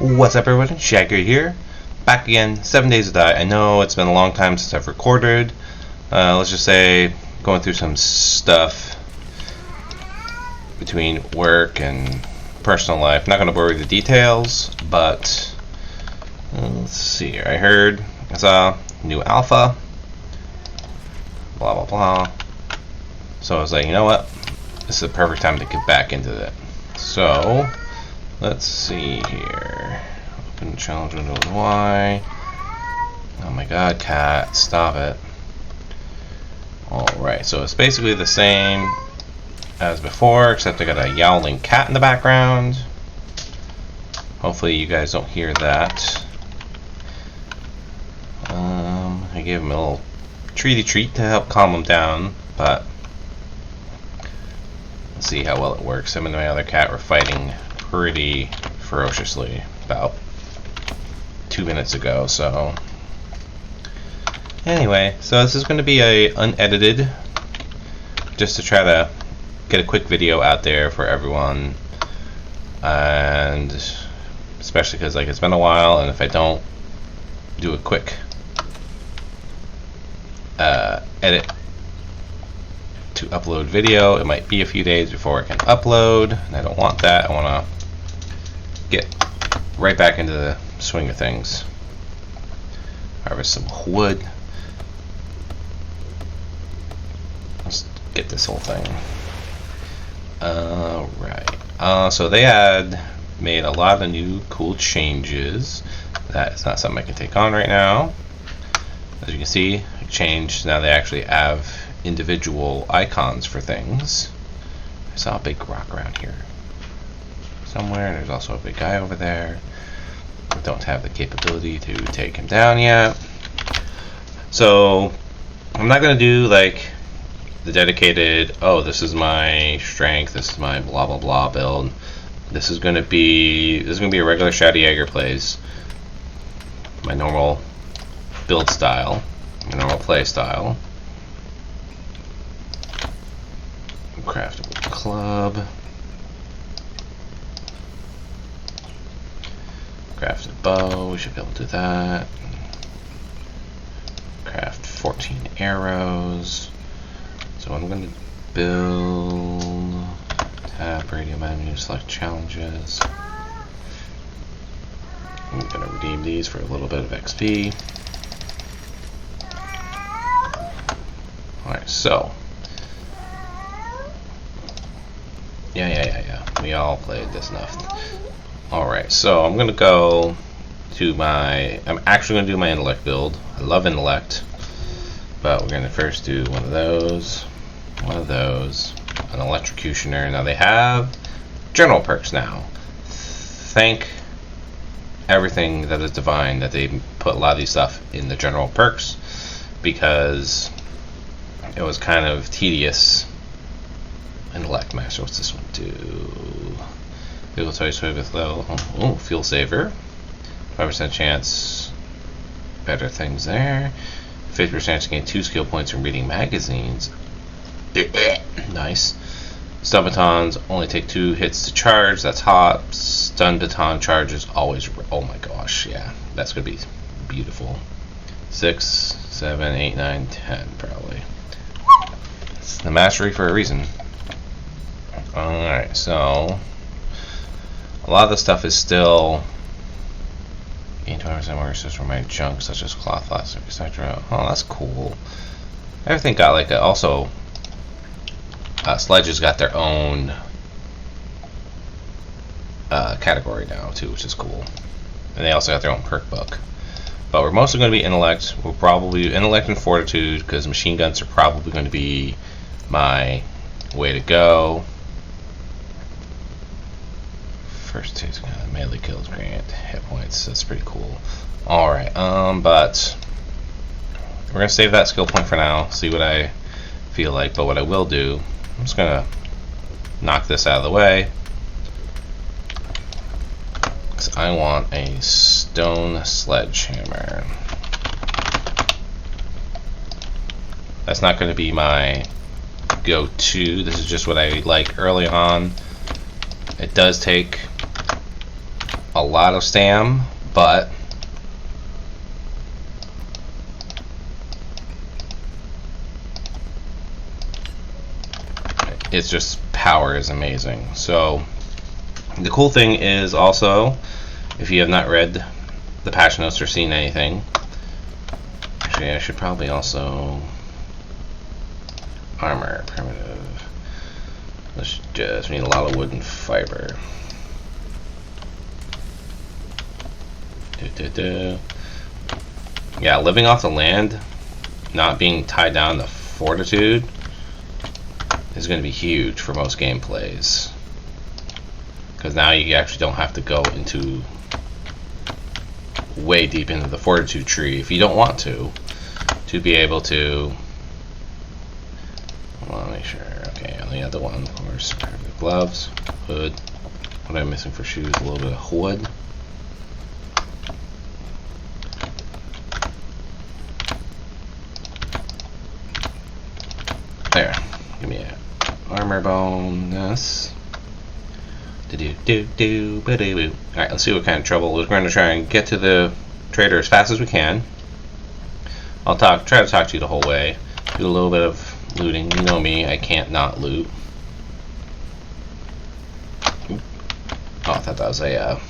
What's up, everyone? Shagger here, back again. 7 days to die. I know it's been a long time since I've recorded. Let's just say going through some stuff between work and personal life. Not going to bore you with the details, but let's see here. I saw new alpha. Blah blah blah. So I was like, you know what? This is the perfect time to get back into it. So let's see here. Open challenge window with Y. Oh my god, cat, stop it. Alright, so it's basically the same as before, except I got a yowling cat in the background. Hopefully you guys don't hear that. I gave him a little treaty treat to help calm him down, but let's see how well it works. Him and my other cat were fighting pretty ferociously about 2 minutes ago, so anyway, so this is going to be a unedited, just to try to get a quick video out there for everyone, and especially because like it's been a while, and if I don't do a quick edit to upload video, it might be a few days before I can upload, and I don't want that. I want to get right back into the swing of things. Harvest some wood. Let's get this whole thing. Alright. So they had made a lot of new cool changes. That is not something I can take on right now. As you can see, it changed. Now they actually have individual icons for things. I saw a big rock around here somewhere. There's also a big guy over there. I don't have the capability to take him down yet. So I'm not going to do like the dedicated, oh, this is my strength, this is my blah blah blah build. This is going to be a regular Shady Jaeger plays. My normal build style, my normal play style. Craftable club. Craft a bow, we should be able to do that. Craft 14 arrows. So I'm going to build, tab, radio menu, select challenges. I'm going to redeem these for a little bit of XP. Alright, so yeah. We all played this enough. Alright, so I'm going to go to I'm actually going to do my intellect build. I love intellect, but we're going to first do one of those, an electrocutioner. Now they have general perks now. Thank everything that is divine that they put a lot of these stuff in the general perks, because it was kind of tedious. Intellect master, what's this one do? Vehicle choice with low. Oh, fuel saver. 5% chance. Better things there. 50% chance to gain 2 skill points from reading magazines. Nice. Stun batons only take 2 hits to charge. That's hot. Stun baton charges always. Oh my gosh, yeah, that's gonna be beautiful. 6, 7, 8, 9, 10 probably. It's the mastery for a reason. Alright, so a lot of the stuff is still gain 20% more resources from my junk, such as cloth, plastic, etc. Oh, that's cool. Everything got like also Sledges got their own category now too, which is cool. And they also got their own perk book. But we're mostly going to be intellect. We'll probably intellect and fortitude, because machine guns are probably going to be my way to go. First taste melee kills grant hit points. That's pretty cool. Alright, but we're gonna save that skill point for now, see what I feel like. But what I will do, I'm just gonna knock this out of the way, because I want a stone sledgehammer. That's not going to be my go-to. This is just what I like early on. It does take a lot of stam, but it's just power is amazing. So the cool thing is also, if you have not read the patch notes or seen anything, actually I should probably also armor primitive. Let's just need a lot of wood and fiber. Yeah, living off the land, not being tied down to fortitude, is going to be huge for most gameplays, because now you actually don't have to go into way deep into the fortitude tree if you don't want to be able to. I want to make sure. Okay, only other one, of course. Gloves, hood. What am I missing for shoes? A little bit of wood. There. Give me a armor bonus. Alright, let's see what kind of trouble. We're going to try and get to the trader as fast as we can. I'll try to talk to you the whole way. Do a little bit of looting. You know me, I can't not loot. Oh, I thought that was a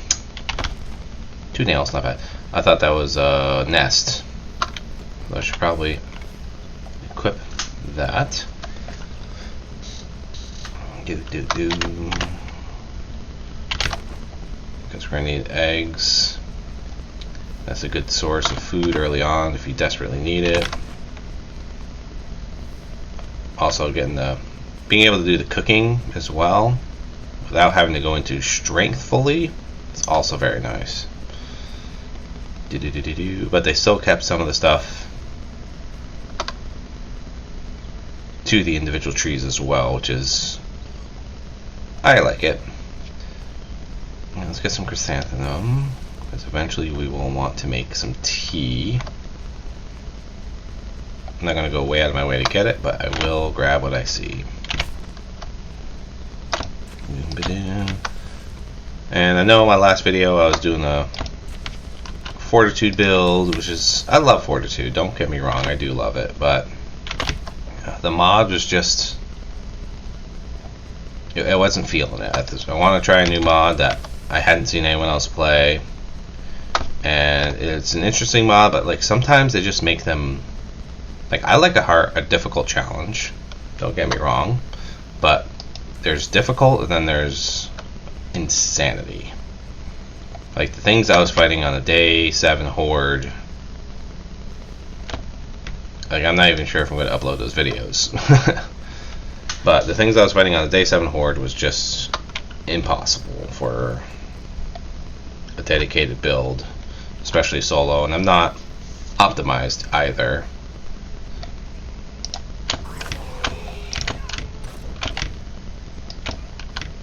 2 nails, not bad. I thought that was a nest. I should probably equip that. Because we're going to need eggs. That's a good source of food early on if you desperately need it. Also being able to do the cooking as well without having to go into strength fully, it's also very nice. But they still kept some of the stuff to the individual trees as well, which is, I like it. Let's get some chrysanthemum, because eventually we will want to make some tea. I'm not going to go way out of my way to get it, but I will grab what I see. And I know in my last video I was doing a fortitude build, which is, I love fortitude, don't get me wrong, I do love it, but the mod was just, I wasn't feeling it. I want to try a new mod that I hadn't seen anyone else play, and it's an interesting mod, but like sometimes they just make them, like, I like a difficult challenge, don't get me wrong, but there's difficult and then there's insanity. Like the things I was fighting on the day 7 horde, like I'm not even sure if I'm going to upload those videos. But the things I was fighting on the day 7 horde was just impossible for a dedicated build, especially solo, and I'm not optimized either.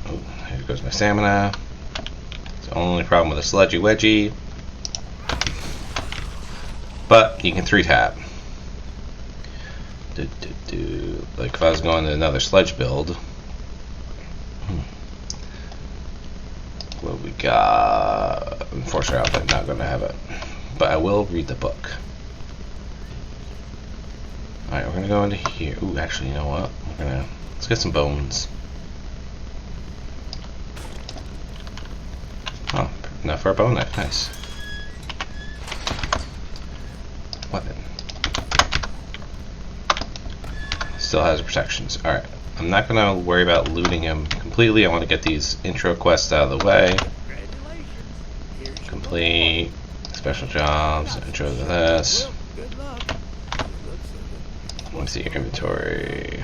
Oh, here goes my stamina. It's the only problem with a sludgy wedgie, but you can 3-tap. Like if I was going to another sledge build, what we got? Unfortunately, I'm not going to have it, but I will read the book. Alright, we're going to go into here. Ooh, actually, you know what? Let's get some bones. Oh, enough for a bone knife. Nice. Weapon. Still has protections. Alright, I'm not going to worry about looting him completely. I want to get these intro quests out of the way. Complete. Special jobs. Intro to this. Let me see your inventory.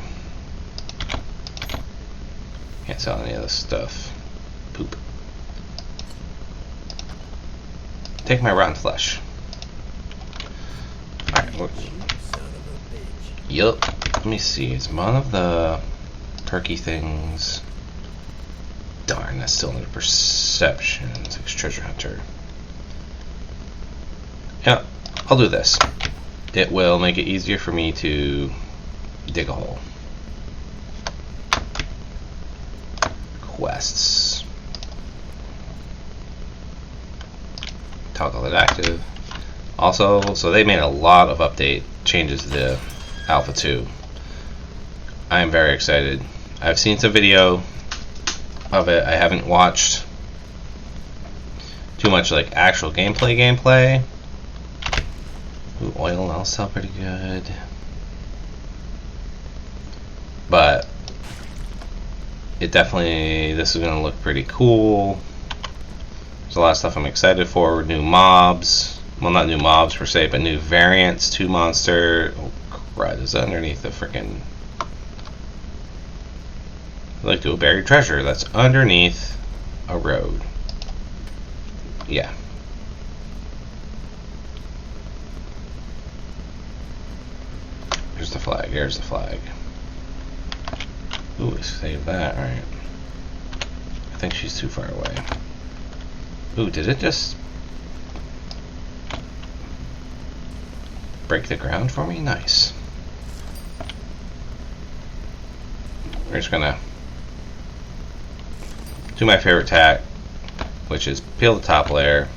Can't sell any of this stuff. Poop. Take my rotten flesh. Alright, yup. Let me see, is one of the perky things... Darn, that's still under perception. It's like treasure hunter. Yeah, I'll do this. It will make it easier for me to dig a hole. Quests. toggle it active. Also, so they made a lot of update changes to the Alpha 2. I am very excited. I've seen some video of it. I haven't watched too much like actual gameplay. Ooh, oil and I'll sell pretty good. But it definitely, this is going to look pretty cool. There's a lot of stuff I'm excited for. New mobs. Well, not new mobs per se, but new variants to Monster. Oh, crud. Is that underneath the freaking... I'd like to a buried treasure that's underneath a road. Yeah. Here's the flag. Here's the flag. Ooh, save that. Alright. I think she's too far away. Ooh, did it just break the ground for me? Nice. We're just gonna do my favorite tack, which is peel the top layer.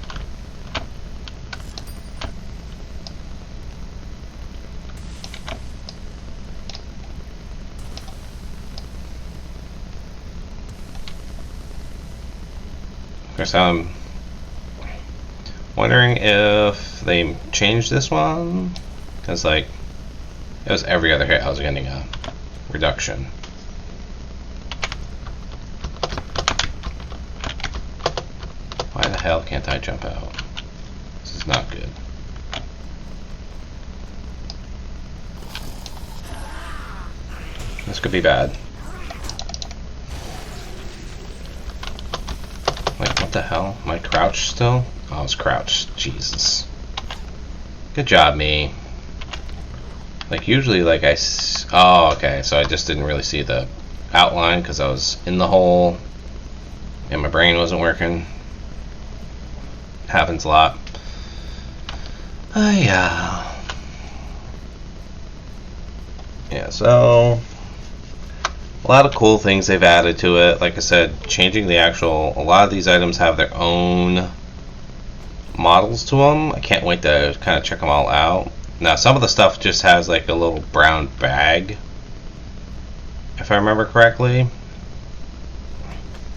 Of course, I'm wondering if they changed this one, because like it was every other hit I was getting a reduction. Why the hell can't I jump out? This is not good. This could be bad. Wait, what the hell? Am I crouched still? Oh, I was crouched. Jesus. Good job, me. Like, usually, like, oh, okay, so I just didn't really see the outline because I was in the hole and my brain wasn't working. Happens a lot. Yeah. Yeah, so a lot of cool things they've added to it. Like I said, changing the actual, a lot of these items have their own models to them. I can't wait to kind of check them all out. Now, some of the stuff just has like a little brown bag, if I remember correctly,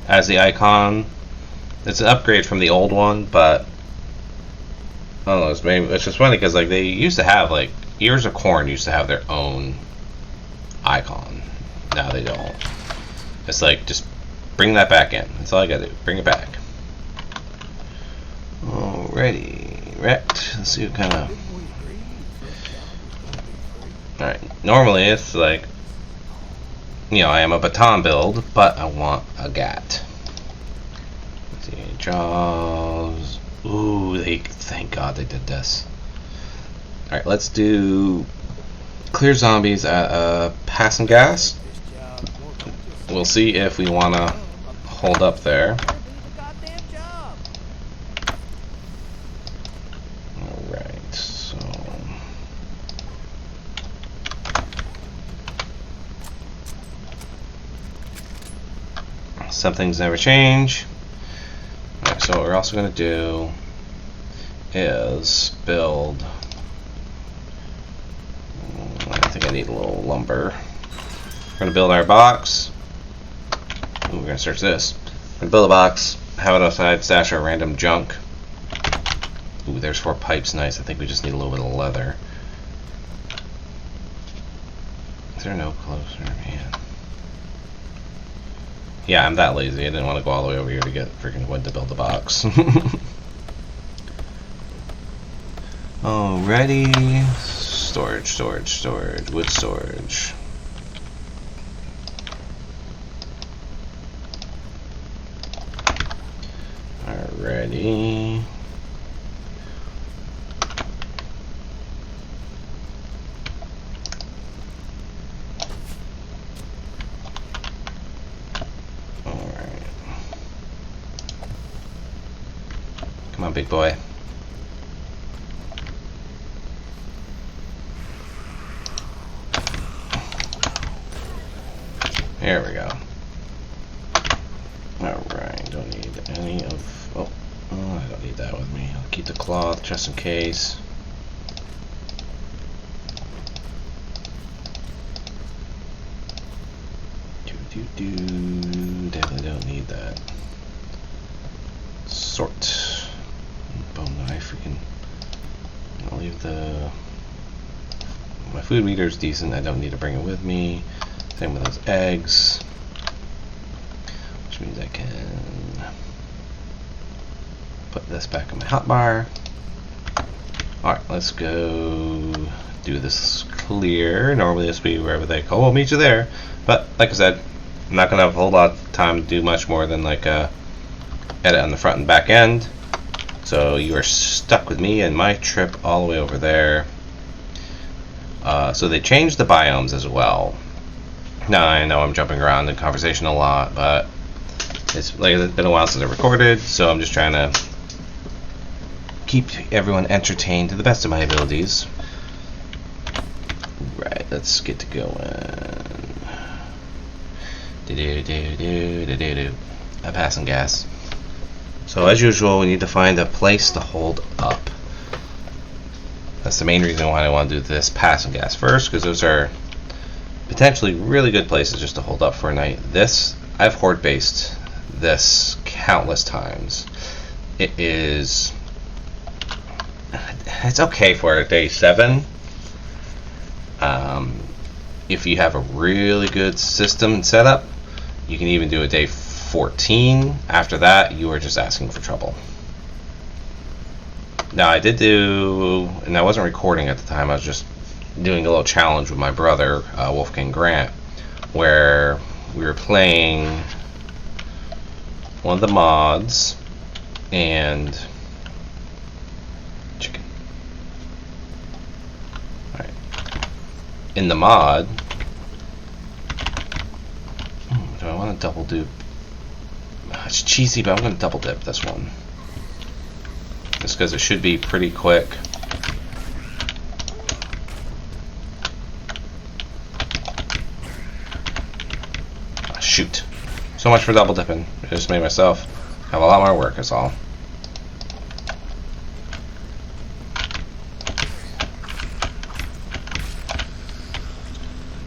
as the icon. It's an upgrade from the old one, but I don't know, it's just funny because like they used to have, like, Ears of Corn used to have their own icon. Now they don't. It's like, just bring that back in. That's all I gotta do. Bring it back. Alrighty. Wrecked. Let's see what kind of... Alright. Normally it's like, you know, I am a baton build, but I want a gat. Let's see. Jaws. Ooh, thank God they did this. Alright, let's do clear zombies at passing gas. We'll see if we want to hold up there. Alright, so... Some things never change. Alright, so what we're also going to do is build... I think I need a little lumber. We're going to build our box. Ooh, we're going to search this. We're going to build a box, have it outside, stash our random junk. Ooh, there's 4 pipes, nice. I think we just need a little bit of leather. Is there no closer, man? Yeah, I'm that lazy. I didn't want to go all the way over here to get freaking wood to build the box. Alrighty. Storage. Wood storage. Alrighty. Alright. Come on, big boy. There we go. Alright, don't need any of... Oh, I don't need need that with me. I'll keep the cloth just in case. Definitely don't need that. Sort. Bone knife. I'll leave my food meter is decent. I don't need to bring it with me. Same with those eggs. Which means I can put this back in my hotbar. Alright, let's go do this clear. Normally this would be wherever they go. We'll meet you there. But like I said, I'm not going to have a whole lot of time to do much more than like edit on the front and back end. So you are stuck with me and my trip all the way over there. So they changed the biomes as well. Now I know I'm jumping around in conversation a lot, but it's been a while since I recorded, so I'm just trying to keep everyone entertained to the best of my abilities. Right, let's get to going. I'm passing gas. So as usual, we need to find a place to hold up. That's the main reason why I want to do this passing gas first, because those are potentially really good places just to hold up for a night. I've horde based this countless times. It's okay for day 7. If you have a really good system and setup, you can even do a day 14. After that, you are just asking for trouble. Now I did do, and I wasn't recording at the time, I was just doing a little challenge with my brother, Wolfgang Grant, where we were playing one of the mods and chicken. Alright. In the mod, do I want to double dip? It's cheesy, but I'm going to double dip this one. Just because it should be pretty quick. Shoot. So much for double dipping. I just made myself have a lot more work, that's all.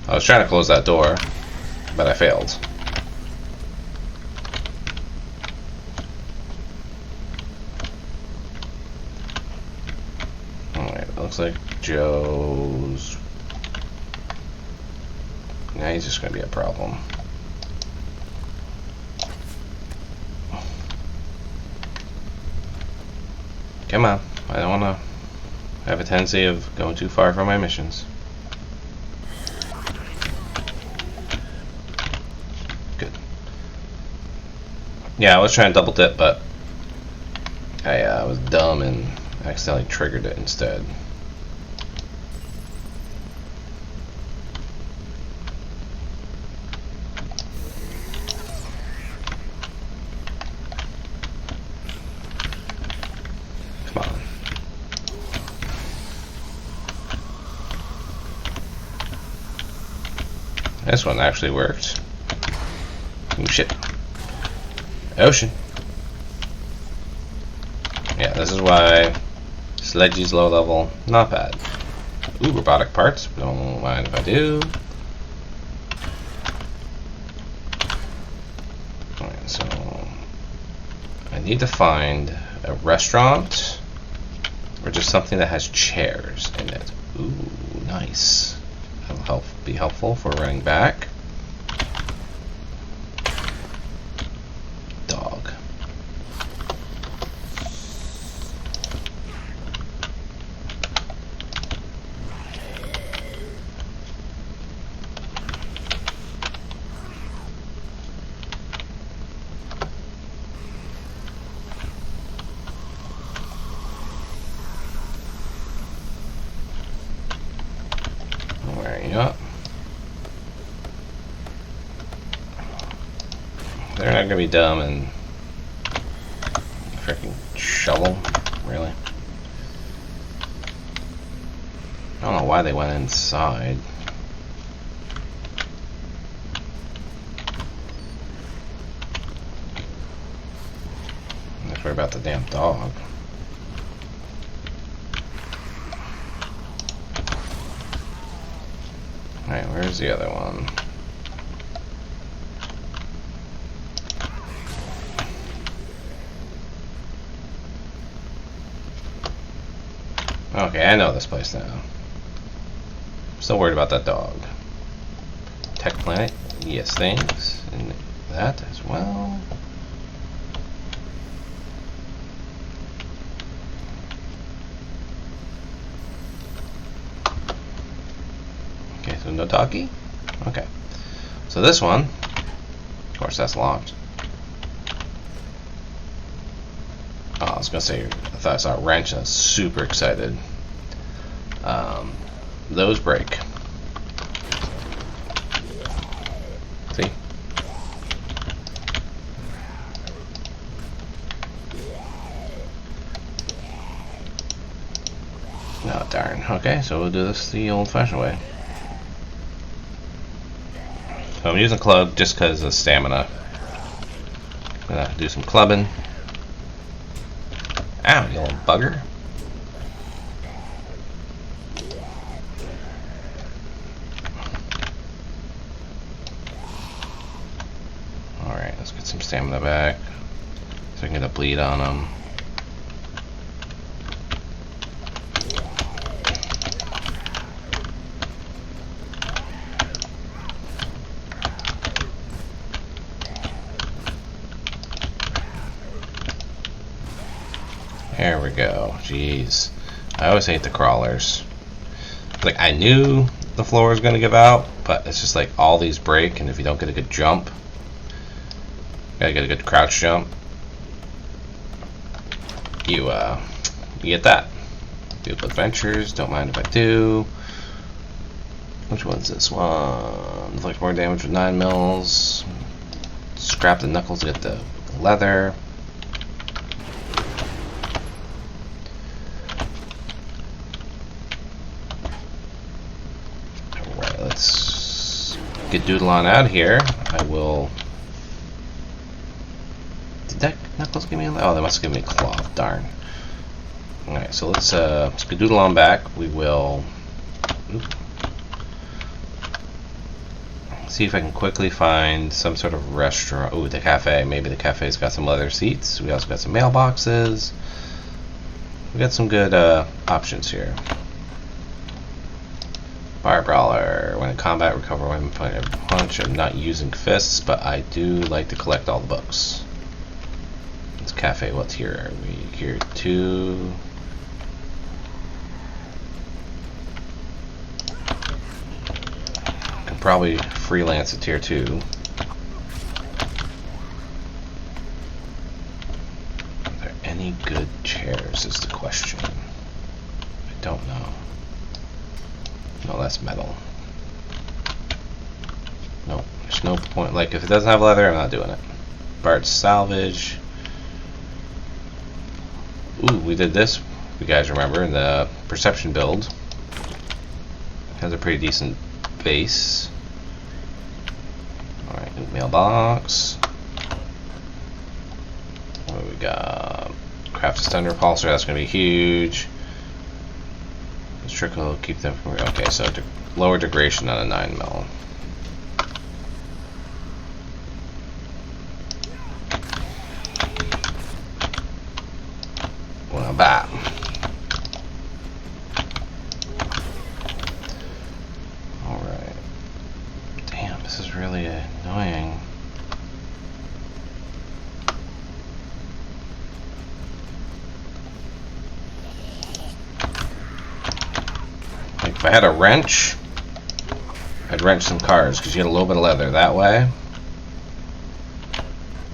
I was trying to close that door, but I failed. Alright, it looks like Joe's... Now he's just going to be a problem. Come on, I don't want to have a tendency of going too far from my missions. Good. Yeah, I was trying to double dip, but I was dumb and accidentally triggered it instead. This one actually worked. Oh shit. Ocean. Yeah, this is why Sledgy's low level, not bad. Ooh, robotic parts. Don't mind if I do. Alright, so I need to find a restaurant or just something that has chairs in it. Ooh, nice. That'll be helpful for running back. Dog. Up. They're not gonna be dumb and freaking shovel, really. I don't know why they went inside. Let's worry about the damn dog. Alright, where's the other one? Okay, I know this place now. Still worried about that dog. Tech Planet? Yes, thanks. And that as well. Okay, so no doggy? Okay. So this one, of course that's locked. Oh, I was gonna say, I thought I saw a wrench, and I was super excited. Those break. See? Oh, darn. Okay, so we'll do this the old-fashioned way. So I'm using club just because of stamina. I'm gonna do some clubbing. Ow, you little bugger. Alright, let's get some stamina back so I can get a bleed on them. There we go. Jeez. I always hate the crawlers. Like, I knew the floor was going to give out, but it's just like all these break, and if you don't get a good jump, gotta get a good crouch jump, you get that. Beautiful Adventures, don't mind if I do. Which one's this one? Inflict more damage with 9 mils. Scrap the knuckles to get the leather. Let's get doodle on out here. I will. Did that knuckles give me a? Oh, they must give me a cloth. Darn. Alright, so let's get doodle on back. We will. See if I can quickly find some sort of restaurant. Ooh, the cafe. Maybe the cafe's got some leather seats. We also got some mailboxes. We got some good options here. Fire Brawler. When in combat, recover one point every punch. I'm not using fists, but I do like to collect all the books. It's cafe. What tier are we? Here 2. Could probably freelance a tier 2. Are there any good chairs? Is the question. I don't know. No, that's metal. Nope, there's no point. Like, if it doesn't have leather, I'm not doing it. Bart's Salvage. Ooh, we did this, you guys remember, in the Perception build. Has a pretty decent base. Alright, new mailbox. What do we got? Craft a stun repulsor, that's going to be huge. Trickle, keep them from. Okay, so lower degradation on a 9 mil. Well, bat. Alright. Damn, this is really annoying. If I had a wrench, I'd wrench some cars because you get a little bit of leather that way.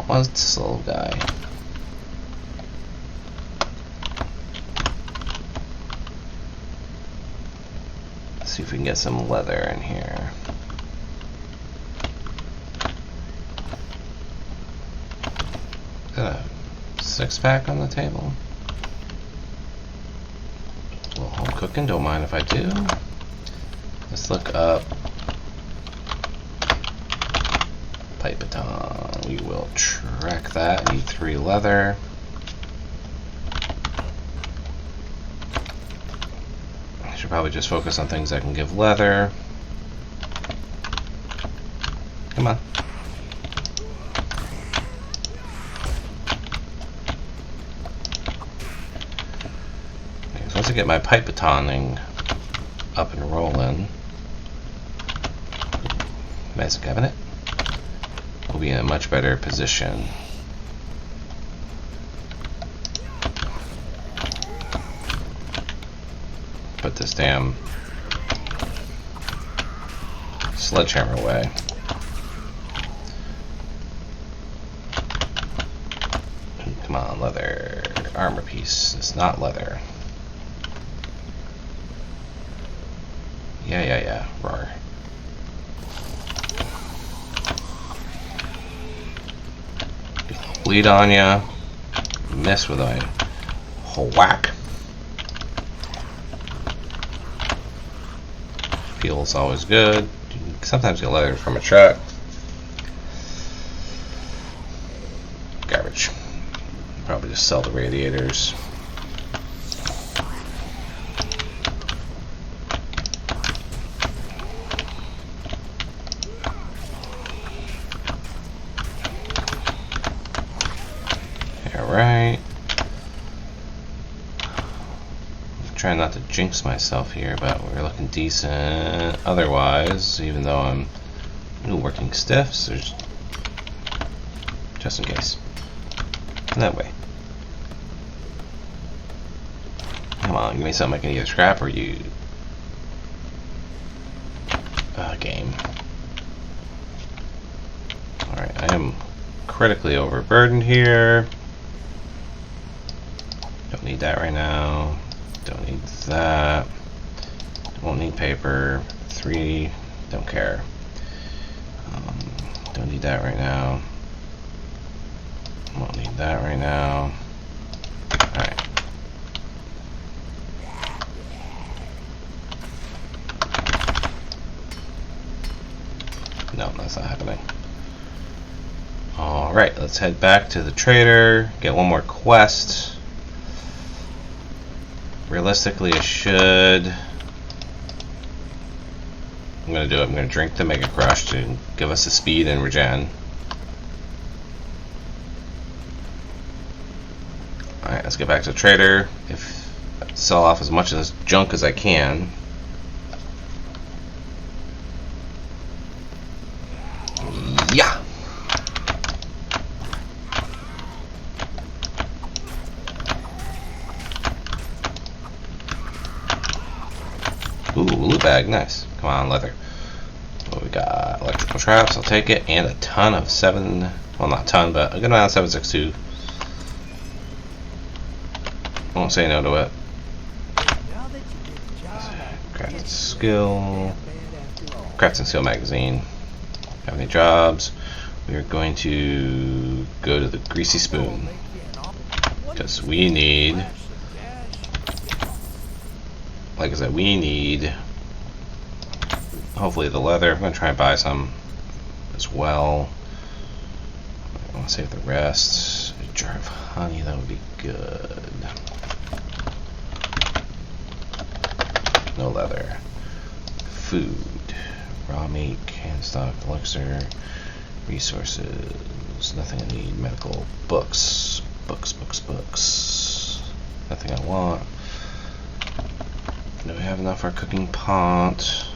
What's this little guy? Let's see if we can get some leather in here. Is that a 6-pack on the table? A little home cooking, don't mind if I do. Let's look up pipe baton. We will track that. Need 3 leather. I should probably just focus on things that can give leather. once I get my pipe batoning up and rolling, medicine cabinet, we'll be in a much better position. Put this damn sledgehammer away. Come on, leather. Armor piece. It's not leather. Yeah. Roar. Bleed on ya. Miss with a whack. Feels always good. You can sometimes get leather from a truck. Garbage. Probably just sell the radiators. Alright. Trying not to jinx myself here, but we're looking decent otherwise, even though I'm working stiffs. There's just in case. That way. Come on, give me something I can either scrap or you. Game. Alright, I am critically overburdened here. Don't need that right now. Don't need that. Won't need paper. 3, don't care. Don't need that right now. Won't need that right now. Alright. No, that's not happening. Alright, let's head back to the trader. Get one more quest. Realistically, I should. I'm gonna do it. I'm gonna drink the Mega Crush to give us the speed and regen. Alright, let's get back to the trader. Sell off as much of this junk as I can. Yeah! Ooh, loot bag, nice. Come on, leather. What we got? Electrical traps, I'll take it. And a ton of 7, well not a ton, but a good amount of 762. Won't say no to it. Crafting skill. Crafting skill magazine. Have any jobs? We are going to go to the greasy spoon. Because we need, like I said, we need hopefully the leather. I'm going to try and buy some as well. I want to save the rest. A jar of honey, that would be good. No leather. Food. Raw meat, canned stock, elixir, resources. Nothing I need. Medical. Books. Books. Nothing I want. Do we have enough for a cooking pot?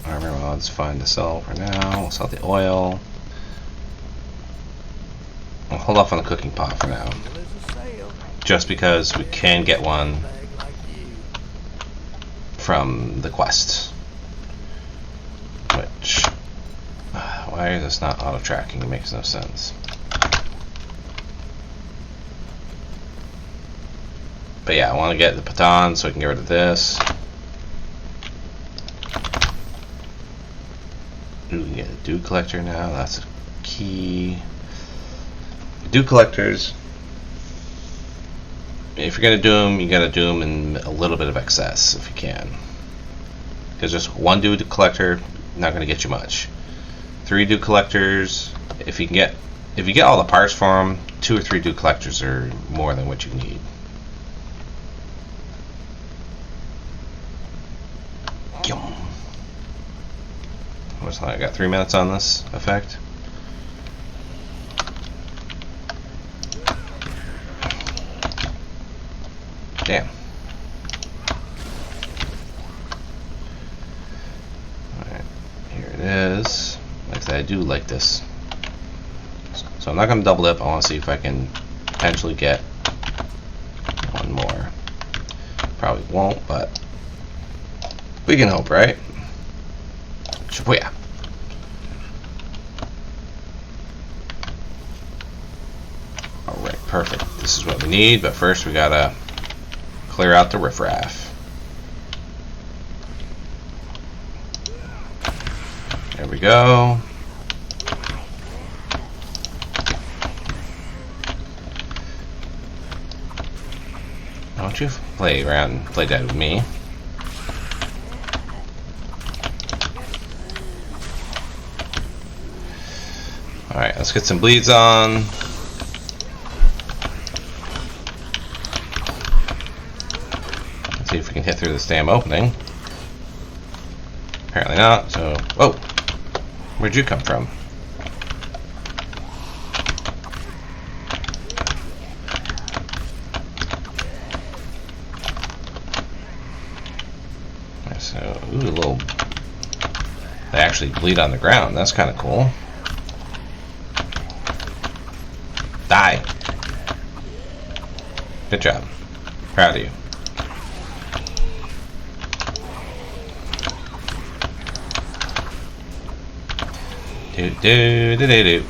Armor mods fine to sell for now. We'll sell the oil. We'll hold off on the cooking pot for now. Just because we can get one from the quest. Which, why is this not auto tracking? It makes no sense. But yeah, I want to get the baton so I can get rid of this. Ooh, we can get a dew collector now. That's a key. Dew collectors. If you're gonna do them, you gotta do them in a little bit of excess if you can. Because just one dew collector, not gonna get you much. 3 dew collectors, if you get all the parts for them, 2 or 3 dew collectors are more than what you need. I got 3 minutes on this effect. Damn. Alright, here it is. Like I said, I do like this. So I'm not going to double dip. I want to see if I can potentially get one more. Probably won't, but we can hope, right? Shibuya. Alright, perfect. This is what we need, but first we gotta clear out the riffraff. There we go. Don't you play around, play dead with me. Alright, let's get some bleeds on. Let's see if we can hit through this damn opening. Apparently not, so... Whoa! Where'd you come from? So, ooh, a little... They actually bleed on the ground. That's kind of cool. Die! Good job. Proud of you. Do.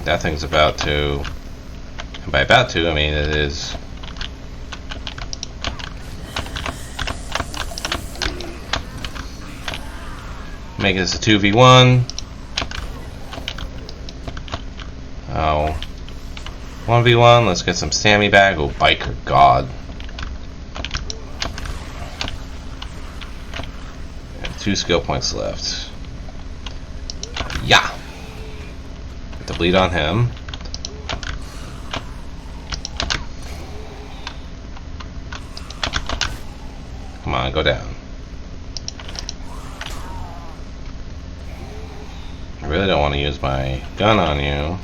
That thing's about to... And by about to, I mean it is... Make this a 2v1. Oh. 1v1, let's get some stammy back. Oh, biker, god. 2 skill points left. Yeah! Get the bleed on him. Come on, go down. I really don't want to use my gun on you.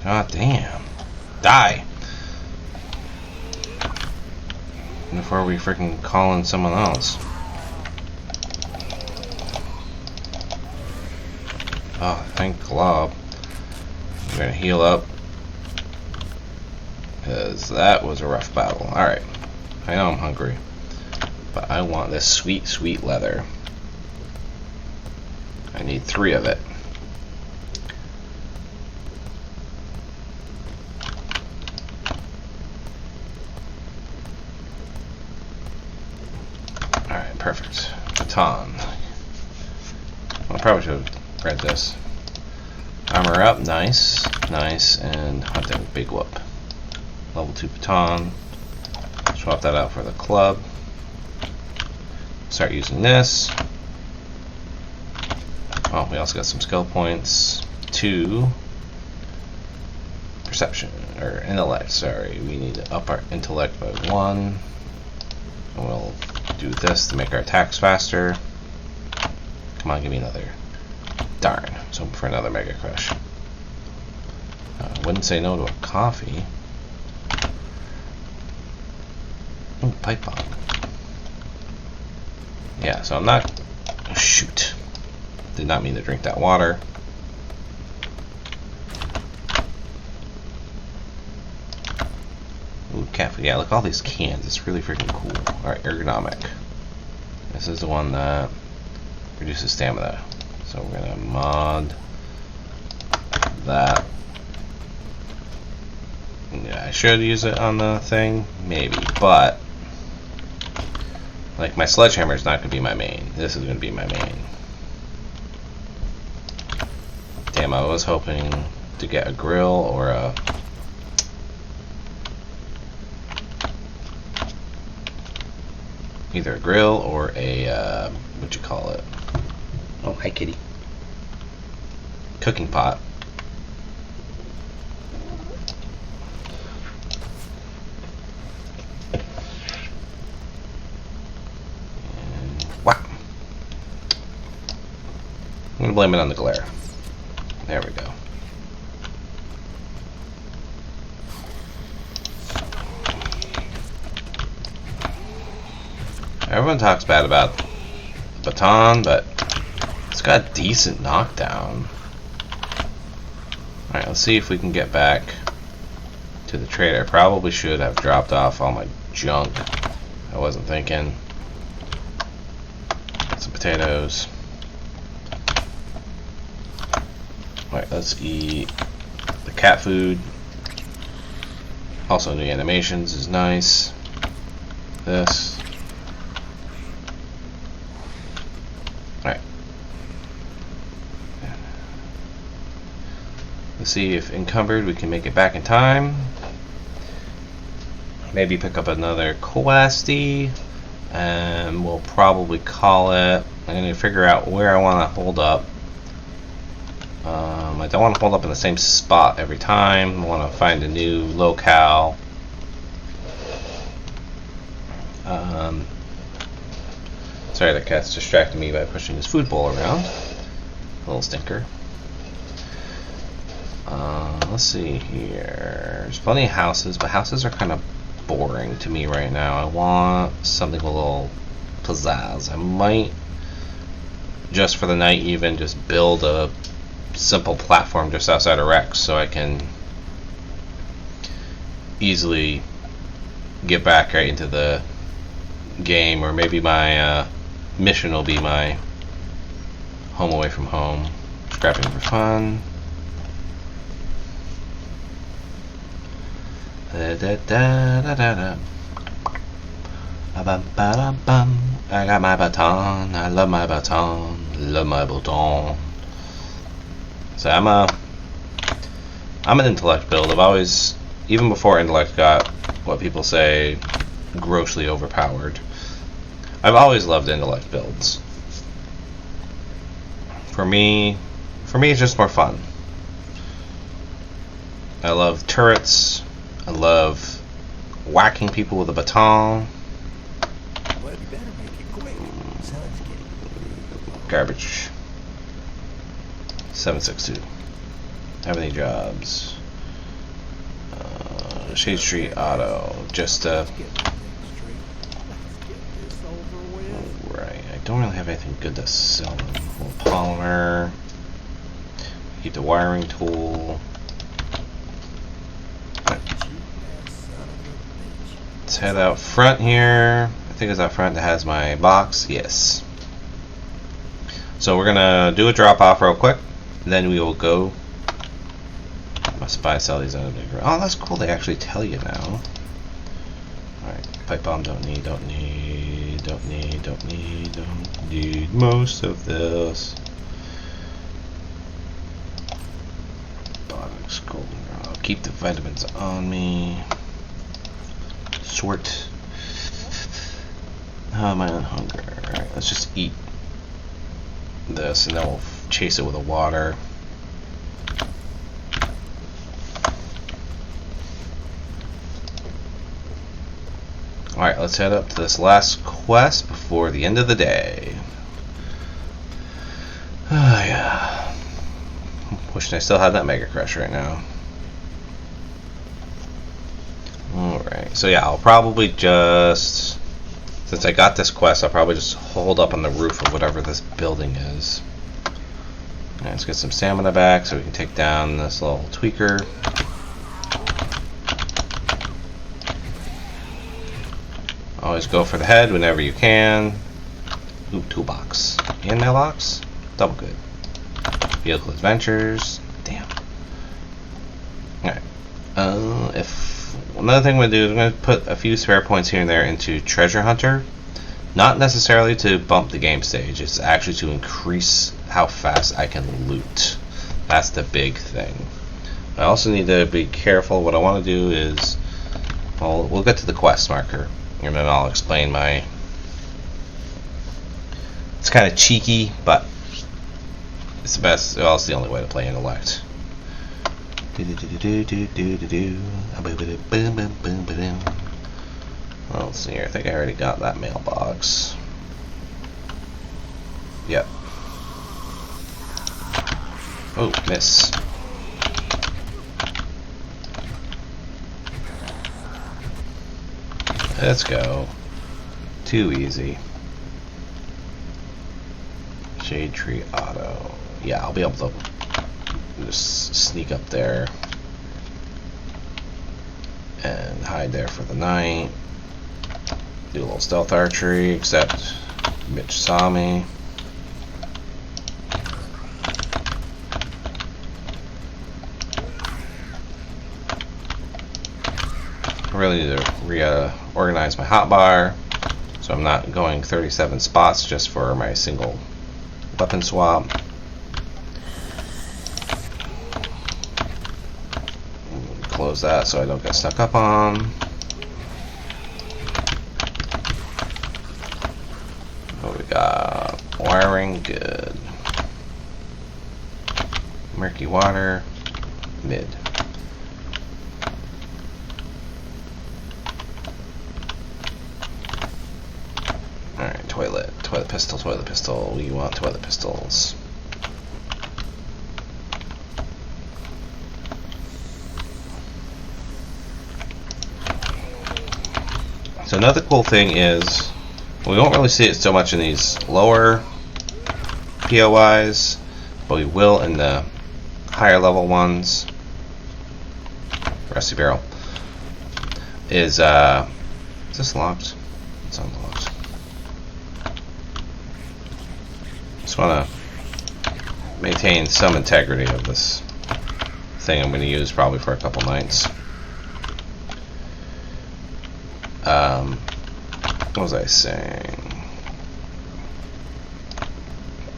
God damn. Die! Before we freaking call in someone else. Oh, thank Glob. I'm gonna heal up. Because that was a rough battle. Alright. I know I'm hungry. But I want this sweet, sweet leather. I need 3 of it. Alright, perfect. Baton. I probably should have read this. Armor up, nice, nice, and hunting, big whoop. Level 2 baton. Swap that out for the club. Start using this. Oh, we also got some skill points. 2 perception, or intellect, sorry. We need to up our intellect by 1. And we'll do this to make our attacks faster. Come on, give me another. Darn. So for another Mega Crush. Wouldn't say no to a coffee. Ooh, pipe bomb. Yeah, so I'm not... Oh, shoot. Did not mean to drink that water. Ooh, cat food. Yeah, look at all these cans. It's really freaking cool. Alright, ergonomic. This is the one that reduces stamina. So we're gonna mod that. Yeah, I should use it on the thing, maybe, but like my sledgehammer is not gonna be my main. This is gonna be my main. Damn, I was hoping to get a grill or a either a grill or a what you call it? Oh, hi kitty. Cooking pot. gonna blame it on the glare. There we go. Everyone talks bad about the baton, but it's got decent knockdown. Alright, let's see if we can get back to the trader. I probably should have dropped off all my junk. I wasn't thinking. Some potatoes. Alright, let's eat the cat food. Also, new animations is nice. This. Alright. Let's see if encumbered we can make it back in time. Maybe pick up another questy. And we'll probably call it. I'm going to figure out where I want to hold up. I don't want to hold up in the same spot every time. I want to find a new locale. Sorry, the cat's distracting me by pushing his food bowl around. Little stinker. Let's see here. There's plenty of houses, but houses are kind of boring to me right now. I want something a little pizzazz. I might, just for the night even, just build a simple platform just outside of Rex so I can easily get back right into the game, or maybe my mission will be my home away from home. Scrapping for fun. Da, da, da, da, da, da. Ba-bum. I got my baton. I love my baton. Love my baton. So I'm an intellect build. I've always, even before intellect got what people say grossly overpowered, I've always loved intellect builds. For me it's just more fun. I love turrets. I love whacking people with a baton. Well, you better make it quick. Sun's getting Garbage. 762. Have any jobs? Shade Street Auto. Just get things straight. Let's get this over with. right. I don't really have anything good to sell them. A little polymer. Keep the wiring tool. Let's head out front here. I think it's out front that has my box. Yes. So we're gonna do a drop off real quick. Then we will go. Must buy sell these items. Oh, that's cool. They actually tell you now. Alright. Pipe bomb don't need most of this. Box, golden rod. Keep the vitamins on me. Sort. How am I on hunger? Alright, let's just eat this and then we'll chase it with the water. Alright, let's head up to this last quest before the end of the day. Oh yeah. Wishing I still had that Mega Crush right now. Alright, so yeah, I'll probably just, since I got this quest, I'll probably just hold up on the roof of whatever this building is. Alright, let's get some stamina back so we can take down this little tweaker. Always go for the head whenever you can. Ooh, toolbox. And mailbox? Double good. Vehicle adventures. Damn. Alright. Another thing I'm going to do is I'm going to put a few spare points here and there into Treasure Hunter. Not necessarily to bump the game stage. It's actually to increase how fast I can loot. That's the big thing. I also need to be careful. What I want to do is, well, we'll get to the quest marker. And then I'll explain my... It's kind of cheeky, but it's the best. Well, it's the only way to play intellect. Well, let's see here. I think I already got that mailbox. Yep. Oh, miss. Let's go. Too easy. Shade Tree Auto. Yeah, I'll be able to just sneak up there and hide there for the night. Do a little stealth archery, except Mitch saw me. I really need to reorganize my hotbar, so I'm not going 37 spots just for my single weapon swap. Close that so I don't get snuck up on. What we got? Wiring, good. Murky water, mid. Alright, toilet pistol. We want toilet pistols. So another cool thing is, we won't really see it so much in these lower POIs, but we will in the higher level ones. Rusty barrel. Is this locked? It's unlocked. Just want to maintain some integrity of this thing I'm going to use probably for a couple nights. What was I saying?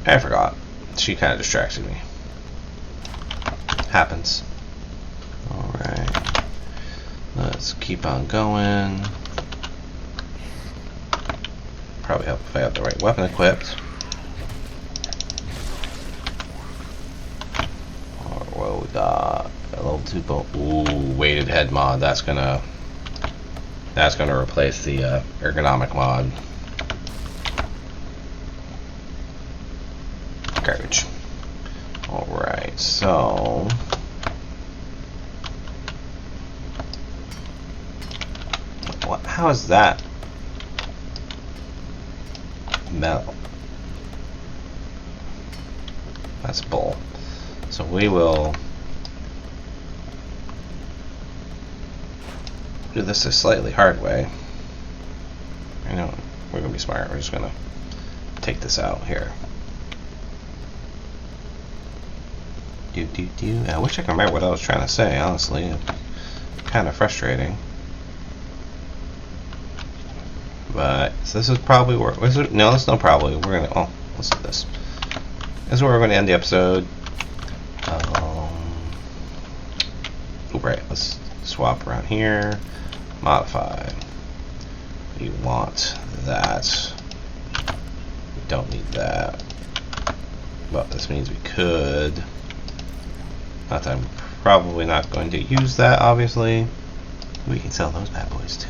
I forgot. She kind of distracted me. Happens. Alright. Let's keep on going. Probably help if I have the right weapon equipped. What we got? A level 2 bow. Ooh, weighted head mod. That's gonna replace the ergonomic mod. Garbage. Alright, so what? How is that metal? That's bull. So we will do this a slightly hard way. I know we're gonna be smart. We're just gonna take this out here. I wish I could remember what I was trying to say. Honestly, it's kind of frustrating. But so this is probably where. No, that's no probably. We're gonna. Oh, let's do this. This is where we're gonna end the episode. Right. Let's swap around here. Modify. We want that. We don't need that. But this means we could. Not that I'm probably not going to use that, obviously. We can sell those bad boys too.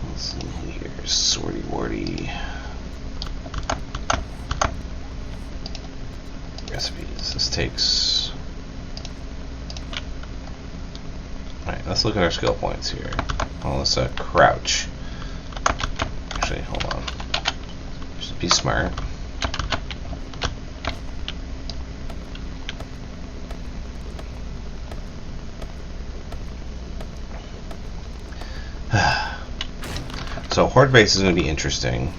Let's see here. Sorty Warty. Recipes. This takes. Alright, let's look at our skill points here. Oh, let's crouch. Actually, hold on. Just be smart. So horde base is going to be interesting.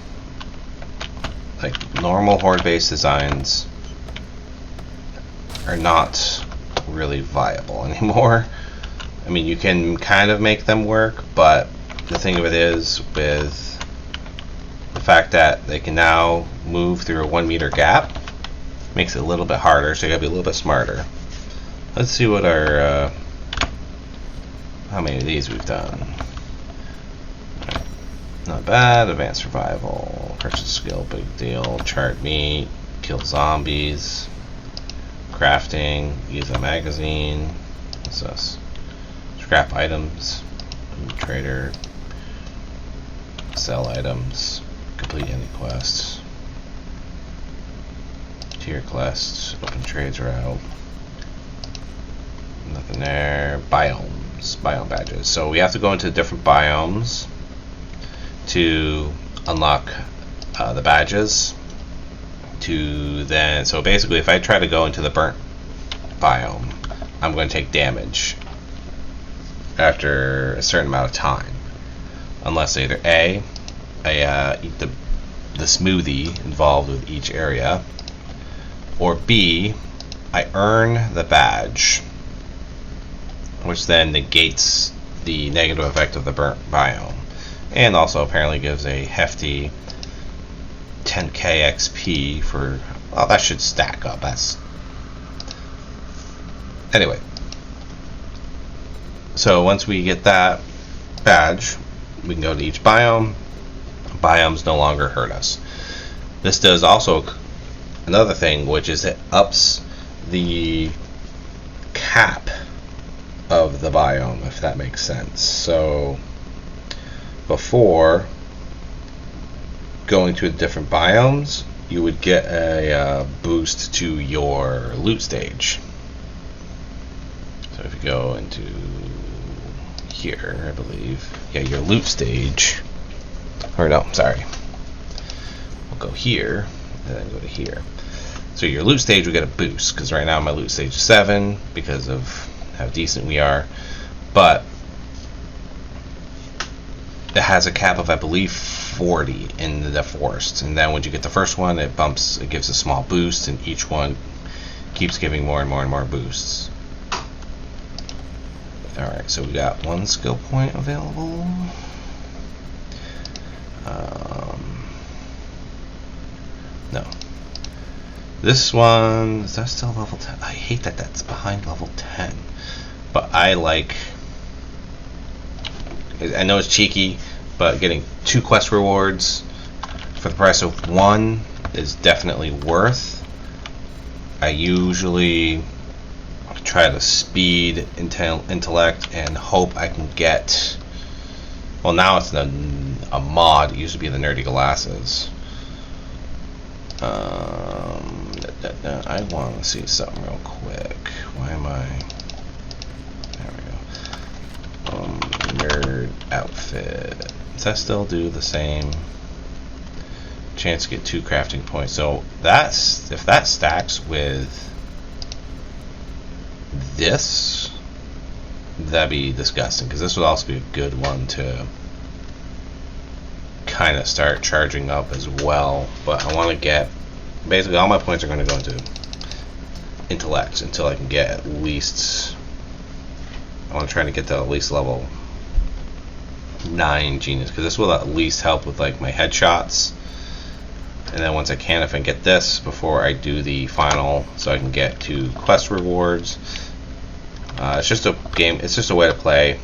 Like normal horde base designs are not really viable anymore. I mean, you can kind of make them work, but the thing of it is, with the fact that they can now move through a 1 meter gap, makes it a little bit harder, so you gotta be a little bit smarter. Let's see what our how many of these we've done. Right. Not bad. Advanced survival, purchase skill, big deal, chart meat, kill zombies, crafting, use a magazine. What's this? Scrap items, trader, sell items, complete any quests, Tier quests. Open trades are out. Nothing there. Biomes. Biome badges. So we have to go into different biomes to unlock the badges. So basically, if I try to go into the burnt biome, I'm going to take damage after a certain amount of time, unless either eat the smoothie involved with each area, or B, I earn the badge, which then negates the negative effect of the burnt biome, and also apparently gives a hefty 10k XP for. Well, that should stack up. Anyway. So once we get that badge, we can go to each biome. Biomes no longer hurt us. This does also another thing, which is it ups the cap of the biome, if that makes sense. So before going to different biomes, you would get a boost to your loot stage. So if you go into here, I believe, yeah, your loot stage, or no, sorry, we'll go here and then go to here. So your loot stage will get a boost, because right now my loot stage is 7 because of how decent we are, but it has a cap of, I believe, 40 in the forest, and then when you get the first one, it gives a small boost, and each one keeps giving more and more and more boosts. Alright, so we got 1 skill point available. No. This one, is that still level 10? I hate that that's behind level 10. But I like, I know it's cheeky, but getting 2 quest rewards for the price of 1 is definitely worth. I usually try to speed intellect and hope I can get, well, now it's a mod. It used to be the nerdy glasses. I want to see something real quick. Why am I, there we go. Nerd outfit. Does that still do the same? Chance to get 2 crafting points. So that's, if that stacks with this, that'd be disgusting, because this would also be a good one to kind of start charging up as well. But I want to get, basically all my points are going to go into intellect until I can get at least, I want to try to get to at least level 9 genius, because this will at least help with like my headshots. And then once I can, if I can get this before I do the final, so I can get to quest rewards. It's just a game, it's just a way to play.